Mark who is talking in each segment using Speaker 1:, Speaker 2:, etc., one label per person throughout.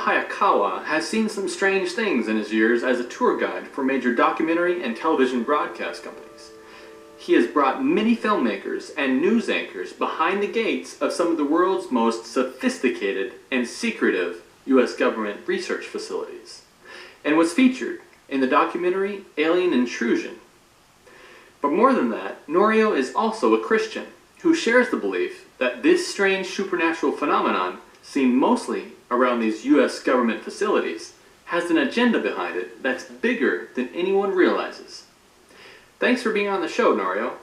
Speaker 1: Hayakawa has seen some strange things in his years as a tour guide for major documentary and television broadcast companies. He has brought many filmmakers and news anchors behind the gates of some of the world's most sophisticated and secretive U.S. government research facilities, and was featured in the documentary Alien Intrusion. But more than that, Norio is also a Christian who shares the belief that this strange supernatural phenomenon, seen mostly around these U.S. government facilities, has an agenda behind it that's bigger than anyone realizes. Thanks for being on the show, Norio.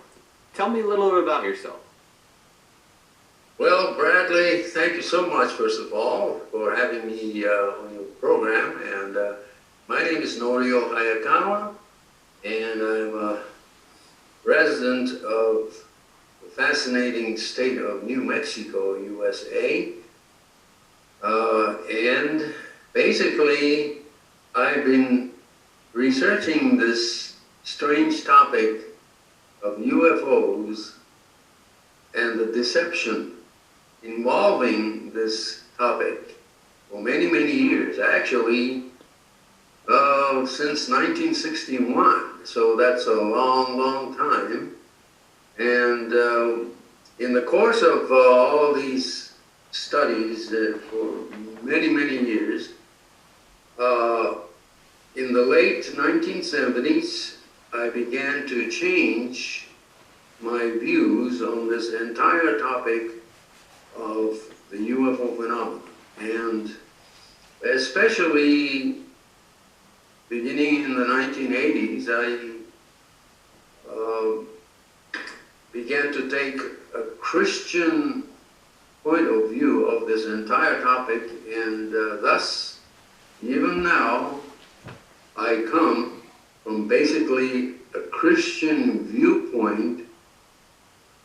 Speaker 1: Tell me a little bit about yourself.
Speaker 2: Well, Bradley, thank you so much, first of all, for having me on your program. And my name is Norio Hayakawa, and I'm a resident of the fascinating state of New Mexico, USA. And basically, I've been researching this strange topic of UFOs and the deception involving this topic for many, many years. Actually, since 1961. So that's a long, long time. And in the course of all these studies for many, many years, in the late 1970s, I began to change my views on this entire topic of the UFO phenomenon. And especially beginning in the 1980s, I began to take a Christian point of view of this entire topic, and thus, even now, I come from basically a Christian viewpoint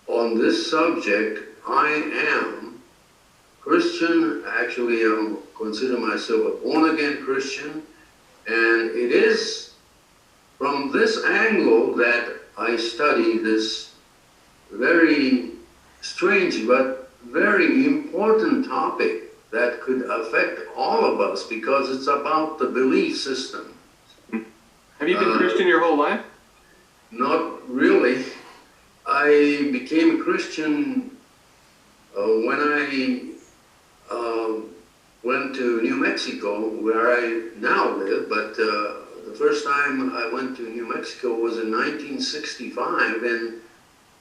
Speaker 2: on this subject. I am Christian. Actually, I consider myself a born-again Christian, and it is from this angle that I study this very strange but very important topic that could affect all of us, because it's about the belief system.
Speaker 1: Have you been Christian your whole life?
Speaker 2: Not really. I became a Christian when I went to New Mexico, where I now live, but the first time I went to New Mexico was in 1965, and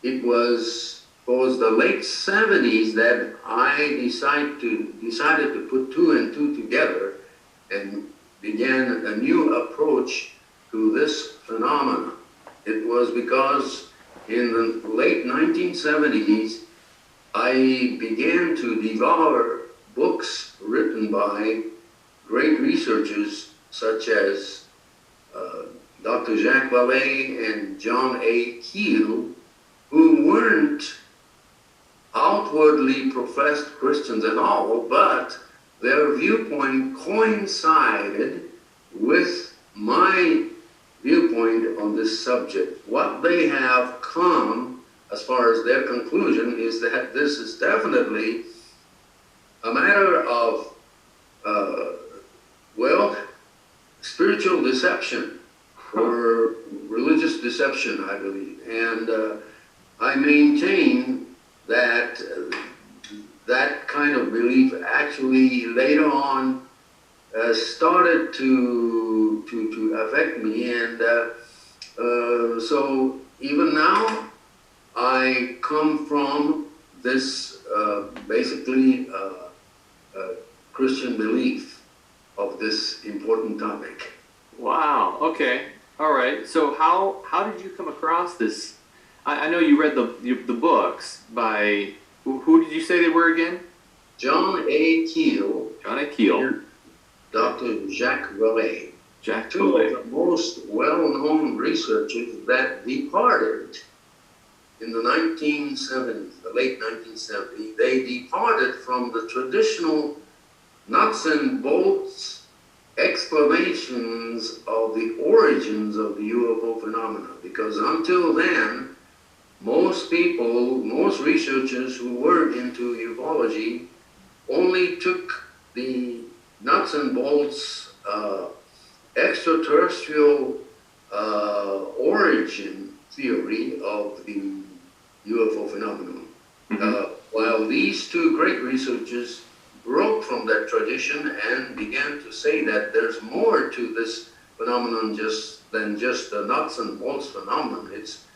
Speaker 2: it was towards the late 70s that I decided to put two and two together and began a new approach to this phenomenon. It was because in the late 1970s, I began to devour books written by great researchers such as Dr. Jacques Vallée and John A. Keel, who weren't outwardly professed Christians at all, but their viewpoint coincided with my viewpoint on this subject. What they have come, as far as their conclusion, is that this is definitely a matter of, well, spiritual deception or religious deception, I believe. And I maintain that that kind of belief actually later on started to affect me, and so even now I come from this basically Christian belief of this important topic.
Speaker 1: Wow. Okay. All right. So how did you come across this? I know you read the books by who did you say they were again?
Speaker 2: John A. Keel.
Speaker 1: John A. Keel.
Speaker 2: Dr. Jacques Vallée.
Speaker 1: Jacques
Speaker 2: Two
Speaker 1: Vallée.
Speaker 2: of the most well-known researchers that departed in the 1970s, the late 1970s. They departed from the traditional nuts and bolts explanations of the origins of the UFO phenomena, because until then, most people, most researchers who were into ufology only took the nuts and bolts extraterrestrial origin theory of the UFO phenomenon. While these two great researchers broke from that tradition and began to say that there's more to this phenomenon than just the nuts and bolts phenomenon. It's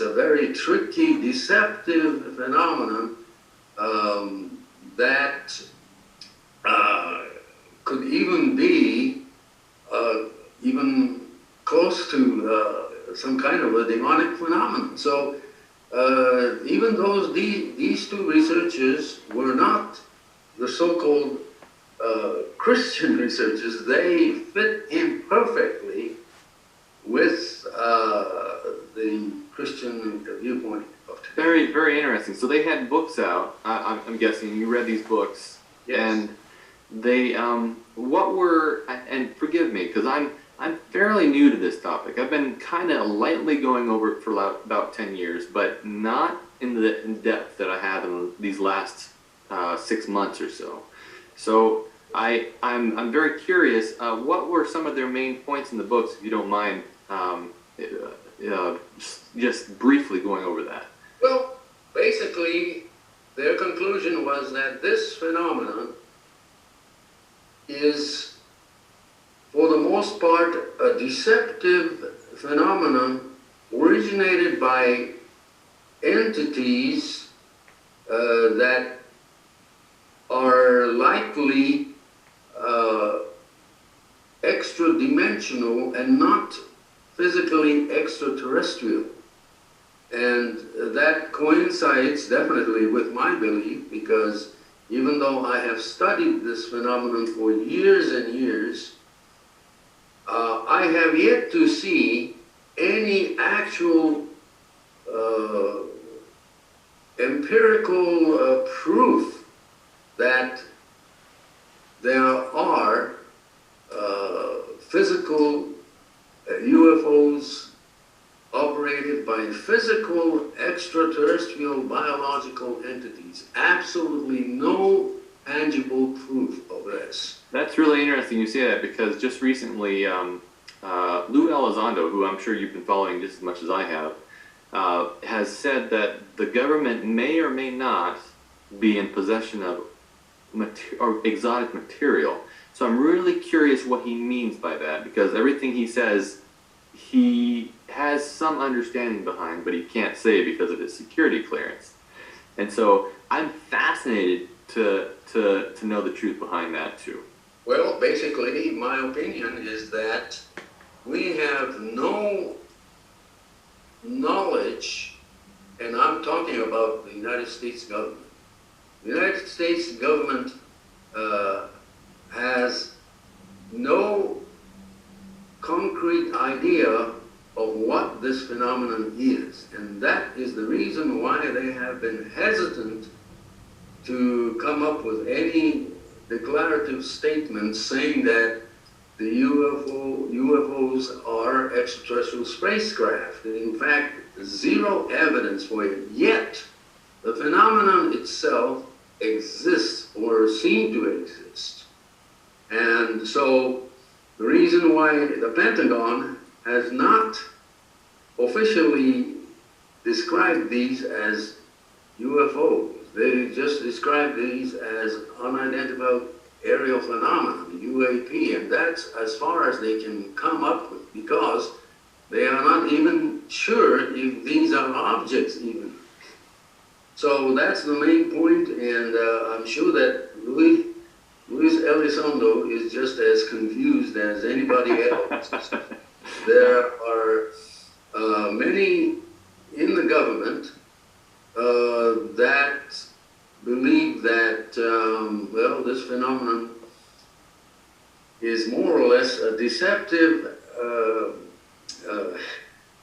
Speaker 2: a very tricky, deceptive phenomenon that could even be even close to some kind of a demonic phenomenon. So even though these two researchers were not the so-called Christian researchers, they fit in perfectly with the Christian viewpoint of today.
Speaker 1: Very, very interesting. So they had books out. I'm guessing you read these books.
Speaker 2: Yes.
Speaker 1: And they, what were, and forgive me, because I'm fairly new to this topic. I've been kind of lightly going over it for about 10 years, but not in depth that I have in these last 6 months or so. So I'm very curious. What were some of their main points in the books, if you don't mind, just briefly going over that?
Speaker 2: Well, basically, their conclusion was that this phenomenon is, for the most part, a deceptive phenomenon originated by entities that are likely extra-dimensional and not physically extraterrestrial. And that coincides definitely with my belief, because even though I have studied this phenomenon for years and years, I have yet to see any actual empirical proof that there are physical UFOs operated by physical extraterrestrial biological entities. Absolutely no tangible proof of this.
Speaker 1: That's really interesting you say that, because just recently, Lou Elizondo, who I'm sure you've been following just as much as I have, has said that the government may or may not be in possession of exotic material. So I'm really curious what he means by that, because everything he says, he has some understanding behind, but he can't say because of his security clearance. And so I'm fascinated to know the truth behind that too.
Speaker 2: Well, basically, my opinion is that we have no knowledge, and I'm talking about the United States government. The United States government has no concrete idea of what this phenomenon is, and that is the reason why they have been hesitant to come up with any declarative statements saying that the UFOs are extraterrestrial spacecraft. In fact, zero evidence for it, yet the phenomenon itself exists or seems to exist. And so the reason why the Pentagon has not officially described these as UFOs. They just describe these as unidentified aerial phenomenon, UAP, and that's as far as they can come up with, because they are not even sure if these are objects even. So that's the main point, and I'm sure that Luis Elizondo is just as confused as anybody else. There are many in the government that believe that, well, this phenomenon is more or less a deceptive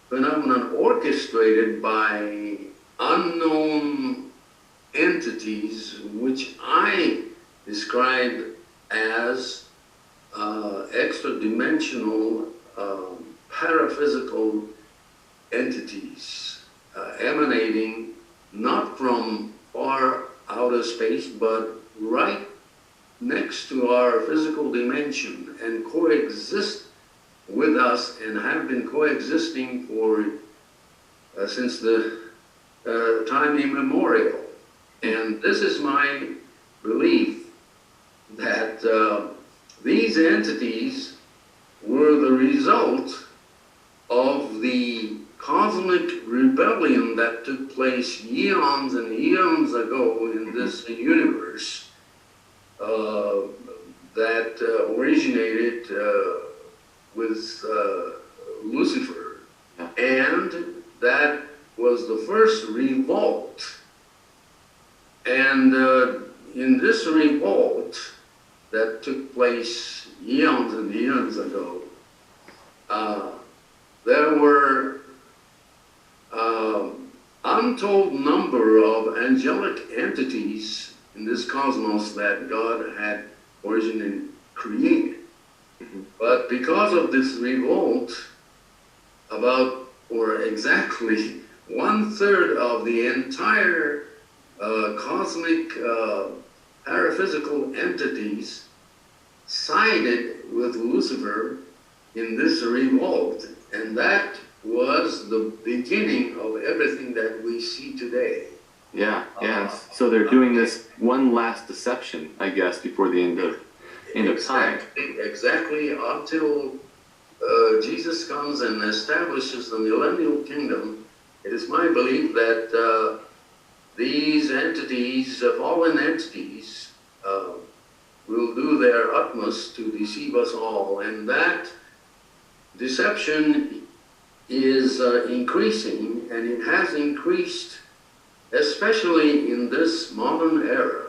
Speaker 2: phenomenon orchestrated by unknown entities, which I describe as extra-dimensional paraphysical entities emanating not from far outer space, but right next to our physical dimension and coexist with us and have been coexisting for since the time immemorial. And this is my belief that these entities were the result of the cosmic rebellion that took place eons and eons ago in this universe that originated with Lucifer.
Speaker 1: Yeah.
Speaker 2: And that was the first revolt. And in this revolt that took place eons and eons ago, there were untold number of angelic entities in this cosmos that God had originally created. But because of this revolt, exactly 1/3 of the entire cosmic paraphysical entities sided with Lucifer in this revolt, and that was the beginning of everything that we see today.
Speaker 1: Yeah, yeah. So they're doing this one last deception, I guess, before the end of time.
Speaker 2: Exactly, until Jesus comes and establishes the millennial kingdom. It is my belief that these entities, fallen entities, will do their utmost to deceive us all, and that deception is increasing, and it has increased especially in this modern era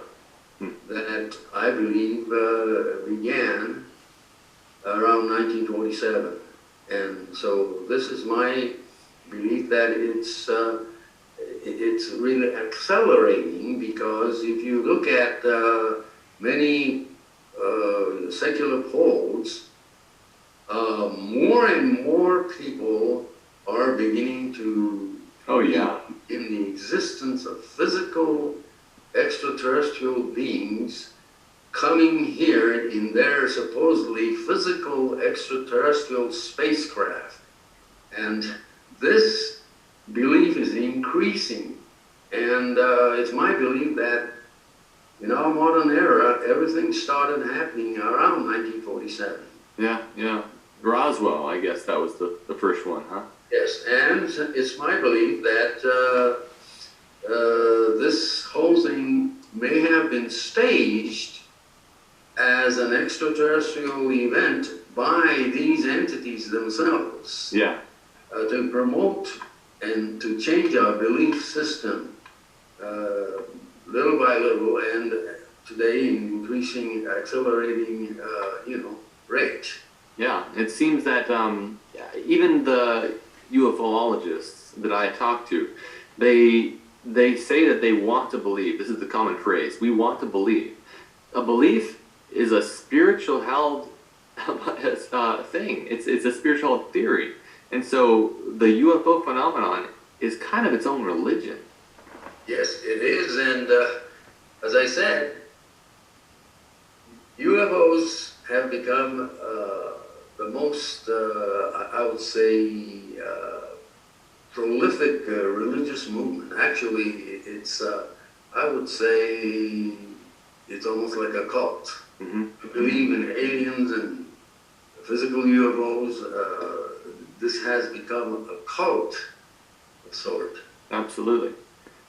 Speaker 2: that I believe began around 1947. And so this is my belief that it's really accelerating, because if you look at many secular polls, more and more people are beginning to believe in the existence of physical extraterrestrial beings coming here in their supposedly physical extraterrestrial spacecraft. And this belief is increasing. And it's my belief that in our modern era, everything started happening around 1947.
Speaker 1: Yeah. Roswell, I guess that was the first one, huh?
Speaker 2: Yes, and it's my belief that this whole thing may have been staged as an extraterrestrial event by these entities themselves.
Speaker 1: Yeah.
Speaker 2: To promote and to change our belief system little by little, and today in increasing, accelerating, rate.
Speaker 1: Yeah, it seems that even the UFOologists that I talk to, they say that they want to believe. This is the common phrase: we want to believe. A belief is a spiritual held thing. It's a spiritual theory, and so the UFO phenomenon is kind of its own religion.
Speaker 2: Yes, it is, and as I said, UFOs have become the most, I would say, prolific religious movement. Actually, it's, I would say, it's almost like a cult.
Speaker 1: Mm-hmm.
Speaker 2: To believe in aliens and physical UFOs, this has become a cult of sort.
Speaker 1: Absolutely.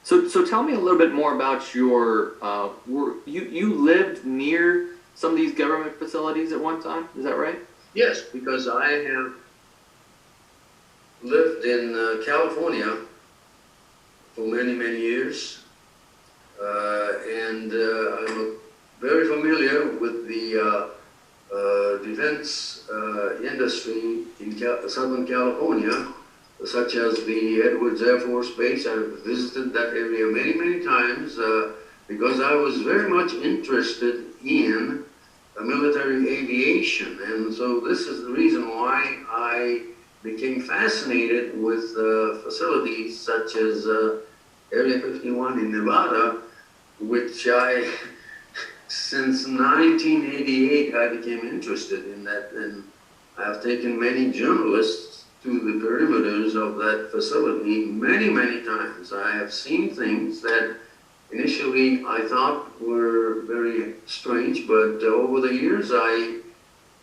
Speaker 1: So tell me a little bit more about your, you lived near some of these government facilities at one time, is that right?
Speaker 2: Yes, because I have lived in California for many, many years, and I'm very familiar with the defense industry in Southern California, such as the Edwards Air Force Base. I've visited that area many, many times because I was very much interested in military aviation. And so this is the reason why I became fascinated with facilities such as Area 51 in Nevada, which I since 1988, I became interested in that, and I've taken many journalists to the perimeters of that facility many, many times. I have seen things that initially I thought were very strange, but over the years I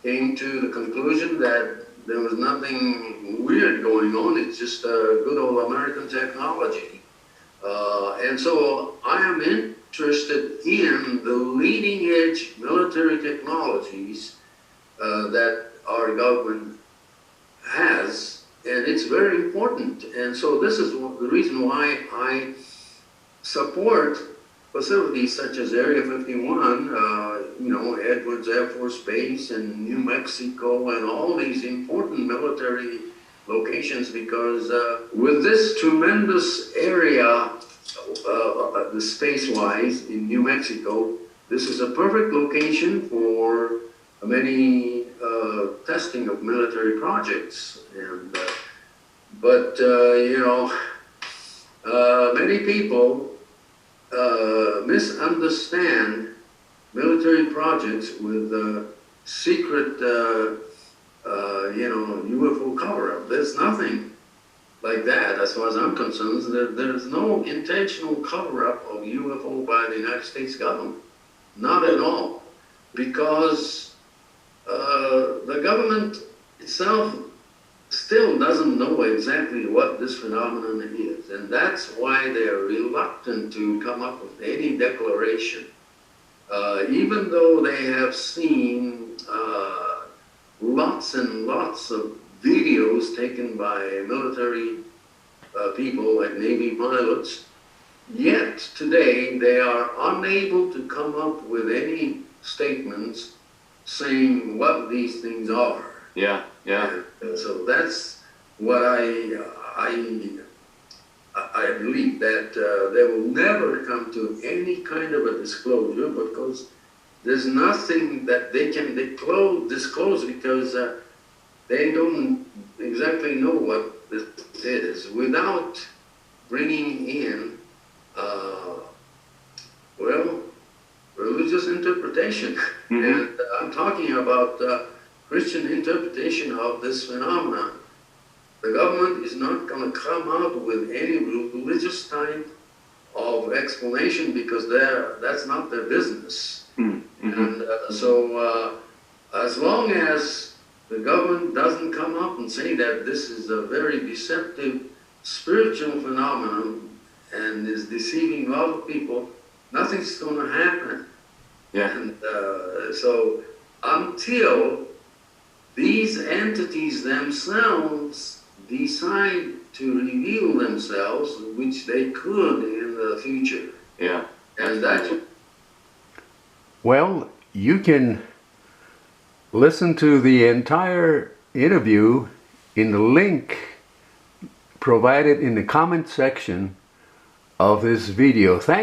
Speaker 2: came to the conclusion that there was nothing weird going on. It's just good old American technology. And so I am interested in the leading edge military technologies that our government has, and it's very important. And so this is the reason why I support facilities such as Area 51, Edwards Air Force Base in New Mexico, and all these important military locations, because with this tremendous area, the space-wise in New Mexico, this is a perfect location for many testing of military projects. And many people misunderstand military projects with secret, UFO cover-up. There's nothing like that, as far as I'm concerned. There's no intentional cover-up of UFO by the United States government. Not at all. Because the government itself still doesn't know exactly what this phenomenon is. And that's why they're reluctant to come up with any declaration. Even though they have seen lots and lots of videos taken by military people like Navy pilots, yet today they are unable to come up with any statements saying what these things are.
Speaker 1: Yeah, yeah.
Speaker 2: And so that's what I believe, that they will never come to any kind of a disclosure, because there's nothing that they can disclose because they don't exactly know what this is, without bringing in, religious interpretation. Mm-hmm. And I'm talking about Christian interpretation of this phenomenon. The government is not going to come out with any religious type of explanation, because that's not their business. Mm-hmm. And so as long as the government doesn't come up and say that this is a very deceptive spiritual phenomenon and is deceiving a lot of people, nothing's going to happen.
Speaker 1: Yeah.
Speaker 2: And so until these entities themselves decide to reveal themselves, which they could in the future.
Speaker 1: Yeah.
Speaker 2: And that's...
Speaker 3: Well, you can listen to the entire interview in the link provided in the comment section of this video. Thank